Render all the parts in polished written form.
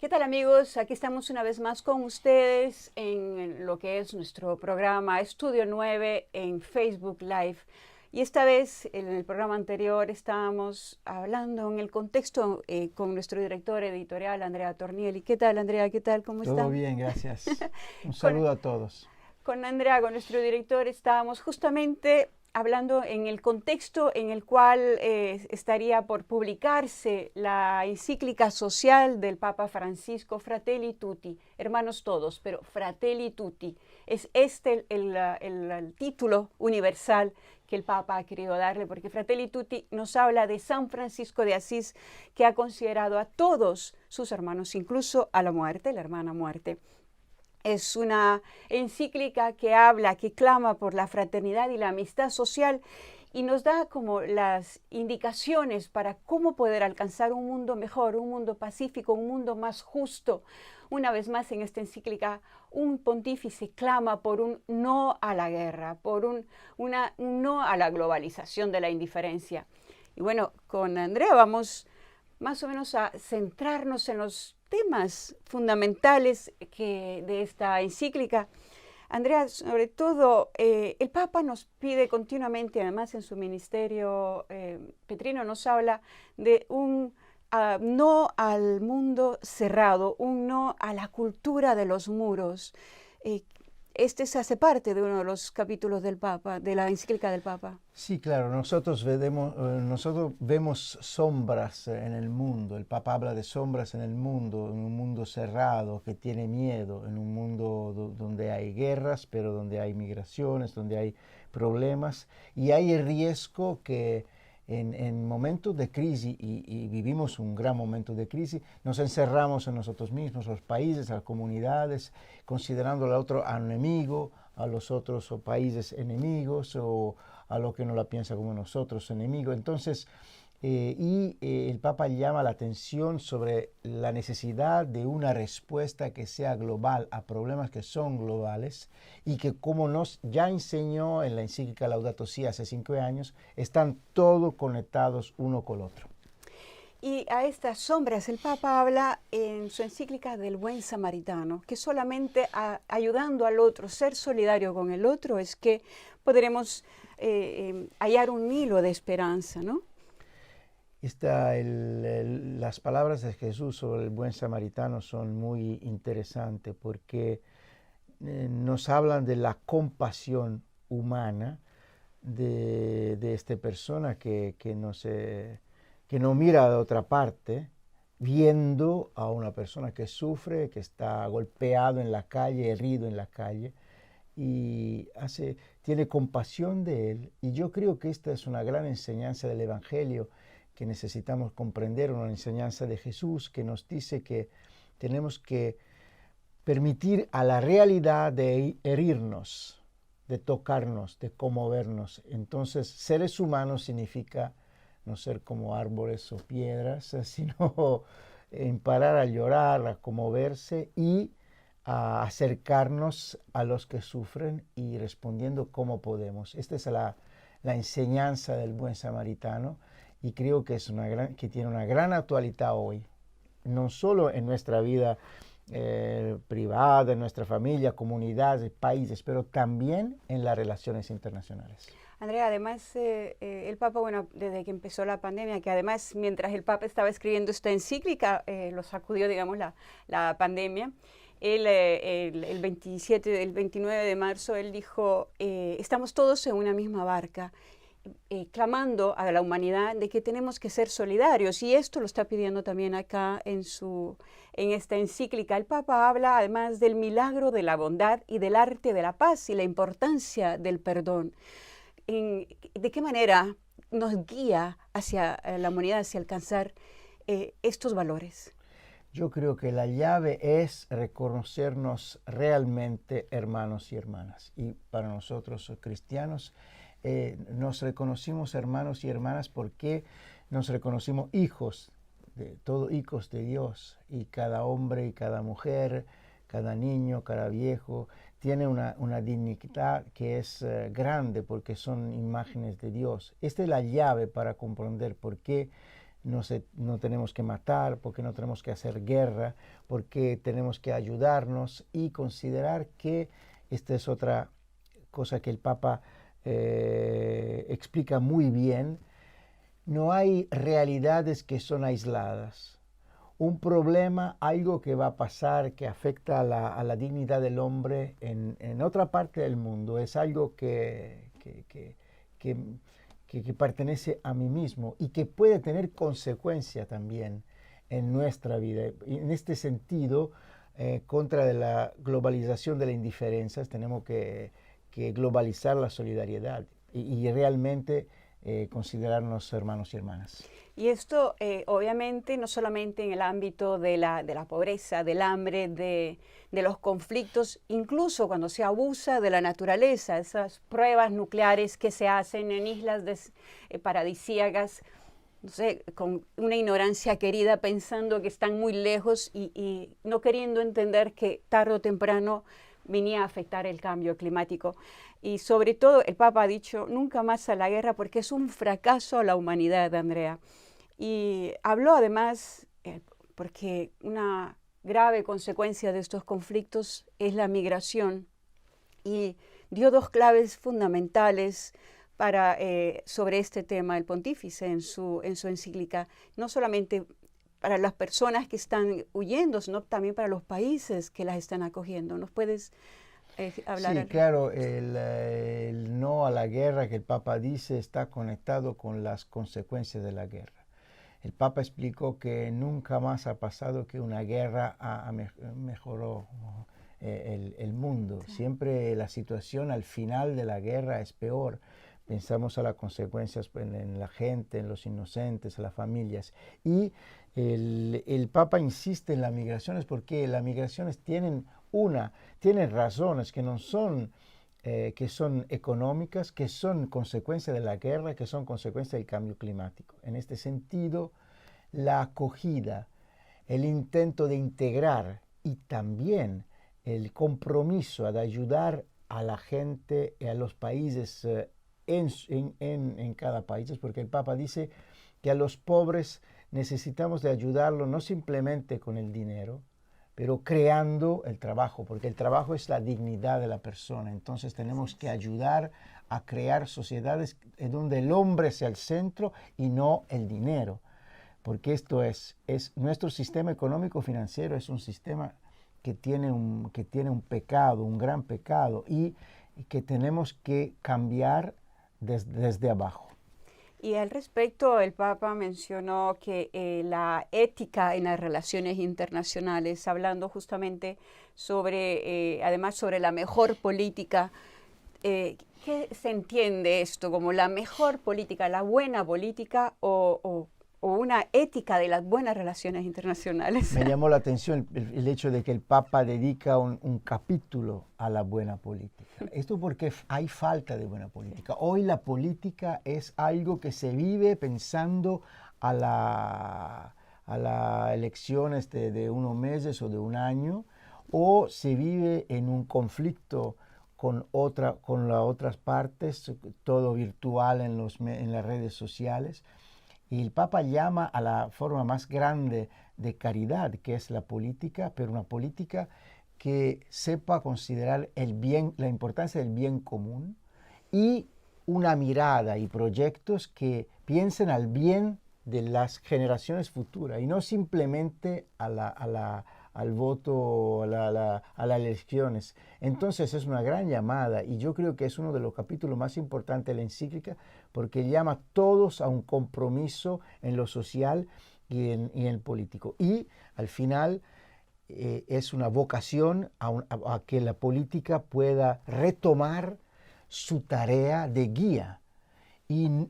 ¿Qué tal amigos? Aquí estamos una vez más con ustedes en lo que es nuestro programa Estudio 9 en Facebook Live. Y esta vez, en el programa anterior, estábamos hablando en el contexto con nuestro director editorial, Andrea Tornielli. ¿Qué tal, Andrea? ¿Qué tal? ¿Cómo Todo está? bien, gracias. Un Con, saludo a todos. con Andrea, con nuestro director, estábamos justamente hablando en el contexto en el cual estaría por publicarse la encíclica social del Papa Francisco, Fratelli Tutti, hermanos todos, pero Fratelli Tutti. Es este el título universal que el Papa ha querido darle, porque Fratelli Tutti nos habla de San Francisco de Asís, que ha considerado a todos sus hermanos, incluso a la muerte, la hermana muerte. Es una encíclica que habla, que clama por la fraternidad y la amistad social y nos da como las indicaciones para cómo poder alcanzar un mundo mejor, un mundo pacífico, un mundo más justo. Una vez más en esta encíclica, un pontífice clama por un no a la guerra, por un no a la globalización de la indiferencia. Y bueno, con Andrea vamos más o menos a centrarnos en los temas fundamentales de esta encíclica. Andrea, sobre todo, el Papa nos pide continuamente, además en su ministerio, Petrino nos habla de un no al mundo cerrado, un no a la cultura de los muros. Eh, este se hace parte de uno de los capítulos del Papa, de la encíclica del Papa. Sí, claro, nosotros vemos sombras en el mundo. El Papa habla de sombras en el mundo, en un mundo cerrado que tiene miedo, en un mundo donde hay guerras, pero donde hay migraciones, donde hay problemas. Y hay el riesgo que en momentos de crisis, y vivimos un gran momento de crisis, nos encerramos en nosotros mismos, los países, las comunidades, considerando al otro enemigo, a los otros países enemigos o a lo que no la piensa como nosotros enemigo. Entonces, el Papa llama la atención sobre la necesidad de una respuesta que sea global a problemas que son globales y que, como nos ya enseñó en la encíclica Laudato Si hace 5 años, están todos conectados uno con el otro. Y a estas sombras el Papa habla en su encíclica del buen samaritano, que solamente ayudando al otro, ser solidario con el otro, es que podremos hallar un hilo de esperanza, ¿no? Las palabras de Jesús sobre el buen samaritano son muy interesantes porque nos hablan de la compasión humana de esta persona que no mira de otra parte, viendo a una persona que sufre, que está golpeado en la calle, herido en la calle, y tiene compasión de él. Y yo creo que esta es una gran enseñanza del Evangelio que necesitamos comprender, una enseñanza de Jesús que nos dice que tenemos que permitir a la realidad de herirnos, de tocarnos, de conmovernos. Entonces, seres humanos significa no ser como árboles o piedras, sino en parar a llorar, a conmoverse y a acercarnos a los que sufren y respondiendo como podemos. Esta es la enseñanza del buen samaritano y creo que, que tiene una gran actualidad hoy, no solo en nuestra vida privada, en nuestra familia, comunidades, países, pero también en las relaciones internacionales. Andrea, además el Papa, bueno, desde que empezó la pandemia, que además mientras el Papa estaba escribiendo esta encíclica, lo sacudió, digamos, la pandemia, él, el 27, el 29 de marzo, él dijo, estamos todos en una misma barca, clamando a la humanidad de que tenemos que ser solidarios, y esto lo está pidiendo también acá en esta encíclica. El Papa habla además del milagro de la bondad y del arte de la paz y la importancia del perdón. ¿De qué manera nos guía hacia la humanidad, hacia alcanzar estos valores? Yo creo que la llave es reconocernos realmente hermanos y hermanas. Y para nosotros cristianos, nos reconocimos hermanos y hermanas porque nos reconocimos hijos hijos de Dios. Y cada hombre y cada mujer, cada niño, cada viejo, tiene una dignidad que es grande porque son imágenes de Dios. Esta es la llave para comprender por qué no tenemos que matar, por qué no tenemos que hacer guerra, por qué tenemos que ayudarnos y considerar que esta es otra cosa que el Papa explica muy bien. No hay realidades que son aisladas. Un problema, algo que va a pasar, que afecta a la dignidad del hombre en otra parte del mundo, es algo que pertenece a mí mismo y que puede tener consecuencia también en nuestra vida. Y en este sentido, contra de la globalización de la indiferencia, tenemos que globalizar la solidaridad y realmente considerarnos hermanos y hermanas. Y esto obviamente no solamente en el ámbito de la pobreza, del hambre, de los conflictos, incluso cuando se abusa de la naturaleza, esas pruebas nucleares que se hacen en islas paradisíacas, no sé, con una ignorancia querida, pensando que están muy lejos y no queriendo entender que tarde o temprano venía a afectar el cambio climático. Y sobre todo, el Papa ha dicho, nunca más a la guerra porque es un fracaso a la humanidad, Andrea. Y habló además, porque una grave consecuencia de estos conflictos es la migración, y dio dos claves fundamentales sobre este tema el pontífice en su encíclica, no solamente para las personas que están huyendo, sino también para los países que las están acogiendo. ¿Nos puedes hablar? Sí, claro, el no a la guerra que el Papa dice está conectado con las consecuencias de la guerra. El Papa explicó que nunca más ha pasado que una guerra mejoró el mundo. Claro. Siempre la situación al final de la guerra es peor. Pensamos a las consecuencias en la gente, en los inocentes, en las familias. Y el Papa insiste en las migraciones porque las migraciones tienen razones que no son, que son económicas, que son consecuencia de la guerra, que son consecuencia del cambio climático. En este sentido, la acogida, el intento de integrar y también el compromiso de ayudar a la gente y a los países en cada país, porque el Papa dice que a los pobres necesitamos de ayudarlos no simplemente con el dinero, pero creando el trabajo, porque el trabajo es la dignidad de la persona. Entonces tenemos que ayudar a crear sociedades donde el hombre sea el centro y no el dinero, porque esto es nuestro sistema económico financiero es un sistema que tiene un pecado, un gran pecado, y que tenemos que cambiar desde abajo. Y al respecto, el Papa mencionó que la ética en las relaciones internacionales, hablando justamente sobre, además sobre la mejor política, ¿qué se entiende esto como la mejor política, la buena política o una ética de las buenas relaciones internacionales? Me llamó la atención el hecho de que el Papa dedica un capítulo a la buena política. Esto porque hay falta de buena política. Hoy la política es algo que se vive pensando a las elecciones de unos meses o de un año, o se vive en un conflicto con las otras partes, todo virtual en las redes sociales. Y el Papa llama a la forma más grande de caridad, que es la política, pero una política que sepa considerar el bien, la importancia del bien común, y una mirada y proyectos que piensen al bien de las generaciones futuras y no simplemente al voto, a las elecciones. Entonces es una gran llamada, y yo creo que es uno de los capítulos más importantes de la encíclica, porque llama a todos a un compromiso en lo social y en el político. Y al final es una vocación a que la política pueda retomar su tarea de guía y no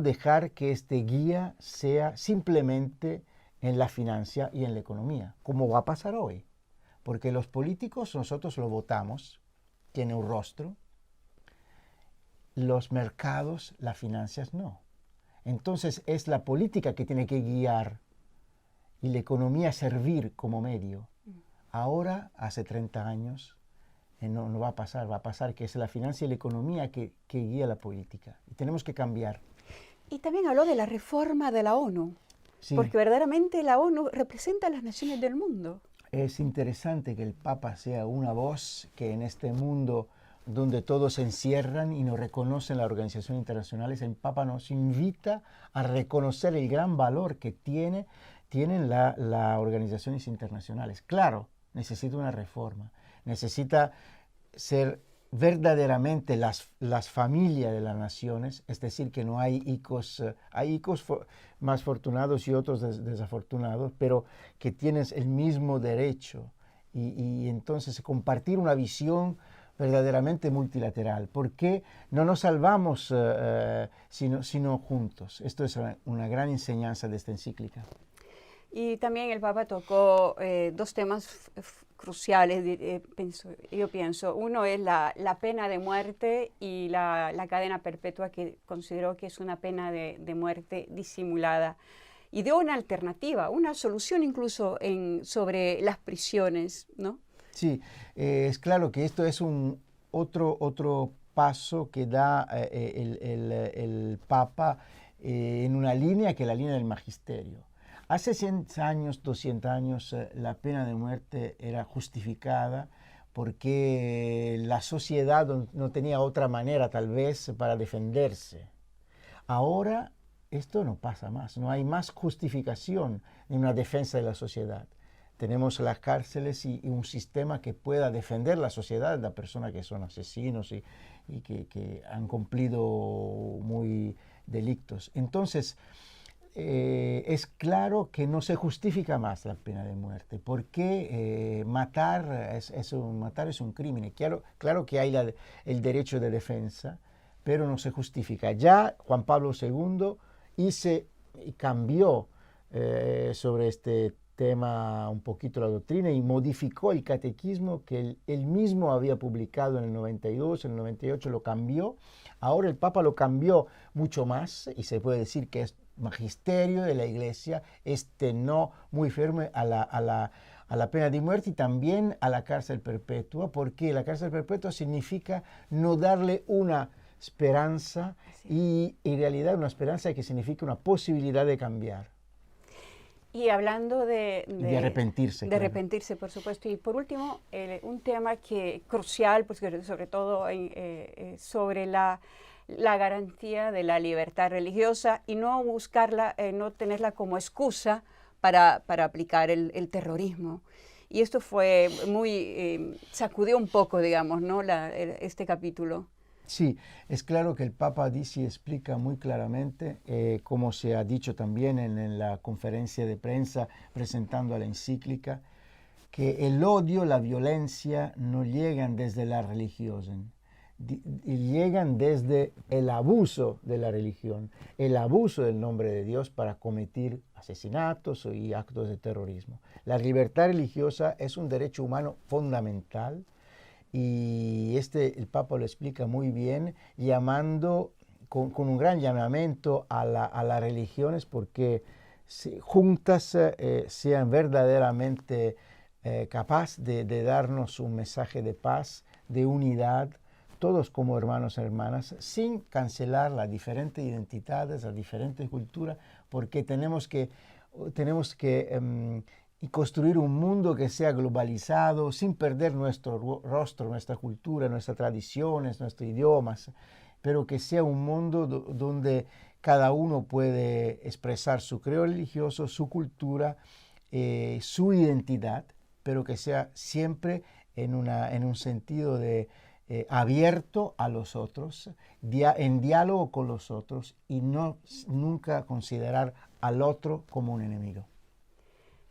dejar que este guía sea simplemente en la finanza y en la economía, como va a pasar hoy. Porque los políticos nosotros lo votamos, tiene un rostro, los mercados, las finanzas no. Entonces es la política que tiene que guiar y la economía servir como medio. Ahora, hace 30 años, no va a pasar que es la finanza y la economía que guía la política. Y tenemos que cambiar. Y también habló de la reforma de la ONU, Sí, porque verdaderamente la ONU representa a las naciones del mundo. es interesante que el Papa sea una voz que en este mundo donde todos se encierran y no reconocen las organizaciones internacionales, el Papa nos invita a reconocer el gran valor que tienen las organizaciones internacionales. Claro, necesita una reforma, necesita ser verdaderamente las familias de las naciones, es decir, que no hay hijos más afortunados y otros desafortunados, pero que tienes el mismo derecho y entonces compartir una visión verdaderamente multilateral. ¿Por qué no nos salvamos sino juntos? Esto es una gran enseñanza de esta encíclica. Y también el Papa tocó dos temas cruciales, yo pienso. Uno es la pena de muerte y la cadena perpetua, que consideró que es una pena de muerte disimulada. Y dio una alternativa, una solución incluso sobre las prisiones, ¿no? Sí, es claro que esto es otro paso que da el Papa en una línea que es la línea del magisterio. Hace 100 años, 200 años, la pena de muerte era justificada porque la sociedad no tenía otra manera tal vez para defenderse. Ahora esto no pasa más, no hay más justificación en una defensa de la sociedad. Tenemos las cárceles y un sistema que pueda defender la sociedad de las personas que son asesinos y que han cumplido muy delitos. Entonces, es claro que no se justifica más la pena de muerte, porque matar es un crimen. Claro que hay el derecho de defensa, pero no se justifica. Ya Juan Pablo II cambió sobre este tema un poquito la doctrina y modificó el catequismo que él mismo había publicado en el 92, en el 98 lo cambió. Ahora el Papa lo cambió mucho más y se puede decir que es magisterio de la Iglesia, no muy firme a la pena de muerte y también a la cárcel perpetua, porque la cárcel perpetua significa no darle una esperanza y en realidad una esperanza que significa una posibilidad de cambiar. Y hablando de arrepentirse. De arrepentirse, por supuesto. Y por último, un tema crucial, pues, sobre todo sobre la garantía de la libertad religiosa y no buscarla, no tenerla como excusa para aplicar el terrorismo. Y esto fue sacudió un poco, digamos, ¿no? Este capítulo. Sí, es claro que el Papa dice y explica muy claramente, como se ha dicho también en la conferencia de prensa presentando a la encíclica, que el odio, la violencia no llegan desde la religión, llegan desde el abuso de la religión, el abuso del nombre de Dios para cometer asesinatos y actos de terrorismo. La libertad religiosa es un derecho humano fundamental. Y el Papa lo explica muy bien, llamando con un gran llamamiento a las religiones porque juntas sean verdaderamente capaces de darnos un mensaje de paz, de unidad, todos como hermanos y hermanas, sin cancelar las diferentes identidades, las diferentes culturas, porque tenemos que y construir un mundo que sea globalizado sin perder nuestro rostro, nuestra cultura, nuestras tradiciones, nuestros idiomas, pero que sea un mundo donde cada uno puede expresar su credo religioso, su cultura, su identidad, pero que sea siempre en un sentido de abierto a los otros, en diálogo con los otros y nunca considerar al otro como un enemigo.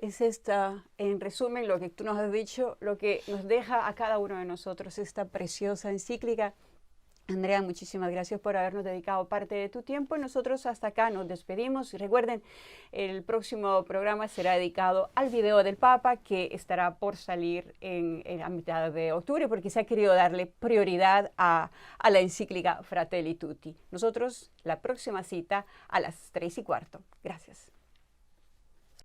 Es en resumen, lo que tú nos has dicho, lo que nos deja a cada uno de nosotros esta preciosa encíclica. Andrea, muchísimas gracias por habernos dedicado parte de tu tiempo. Nosotros hasta acá nos despedimos. Recuerden, el próximo programa será dedicado al video del Papa, que estará por salir en la mitad de octubre, porque se ha querido darle prioridad a la encíclica Fratelli Tutti. Nosotros, la próxima cita a las 3:15. Gracias.